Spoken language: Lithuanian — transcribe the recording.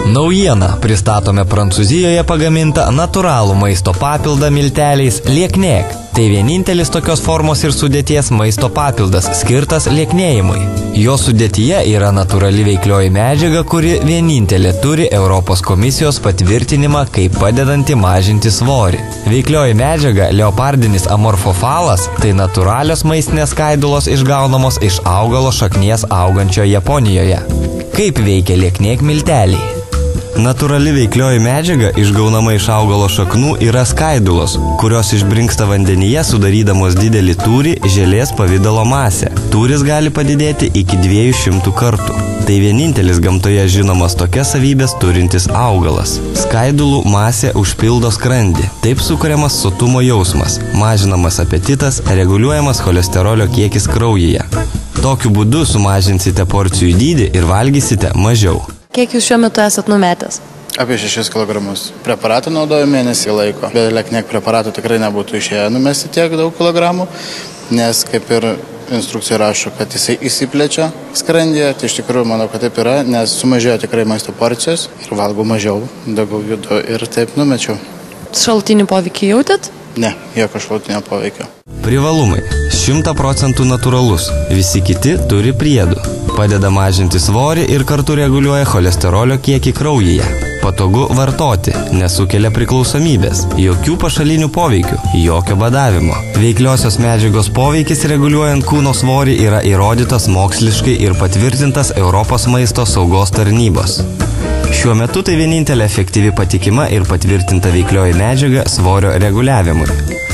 Naujiena, pristatome Prancūzijoje pagamintą natūralų maisto papildą milteliais lieknėk. Tai vienintelis tokios formos ir sudėties maisto papildas, skirtas lieknėjimui. Jo sudėtyje yra natūrali veiklioji medžiaga, kuri vienintelė turi Europos komisijos patvirtinimą kaip padedanti mažinti svorį. Veiklioji medžiaga leopardinis amorfofalas – tai natūralios maistinės skaidulos išgaunamos iš augalo šaknies augančio Japonijoje. Kaip veikia lieknėk milteliai? Natūrali veiklioji medžiaga išgaunama iš augalo šaknų yra skaidulos, kurios išbrinksta vandenyje sudarydamos didelį tūrį želės pavidalo masę. Tūris gali padidėti iki 200 kartų. Tai vienintelis gamtoje žinomas tokias savybės turintis augalas. Skaidulų masė užpildo skrandį. Taip sukuriamas sotumo jausmas, mažinamas apetitas, reguliuojamas cholesterolio kiekis kraujyje. Tokiu būdu sumažinsite porcijų dydį ir valgysite mažiau. Kiek jūs šiuo metu esat numetęs? Apie 6 kg. Preparatą naudoju mėnesį laiko. Be lieknėk preparatų tikrai nebūtų išėję numesti tiek daug kilogramų, nes kaip ir instrukcija rašo, kad jisai įsiplečia skrandyje, tai iš tikrųjų manau, kad taip yra, nes sumažėjo tikrai maisto porcijos ir valgau mažiau, daugiau judu ir taip numečiau. Šalutinį poveikį jautėt? Ne, jokio šalutinio poveikio. Privalumai. 100% natūralus. Visi kiti turi priedų. Padeda mažinti svorį ir kartu reguliuoja cholesterolio kiekį kraujyje. Patogu vartoti, nesukelia priklausomybės, jokių pašalinių poveikių, jokio badavimo. Veikliosios medžiagos poveikis reguliuojant kūno svorį yra įrodytas moksliškai ir patvirtintas Europos maisto saugos tarnybos. Šiuo metu tai vienintelė efektyvi, patikima ir patvirtinta veiklioji medžiaga svorio reguliavimui.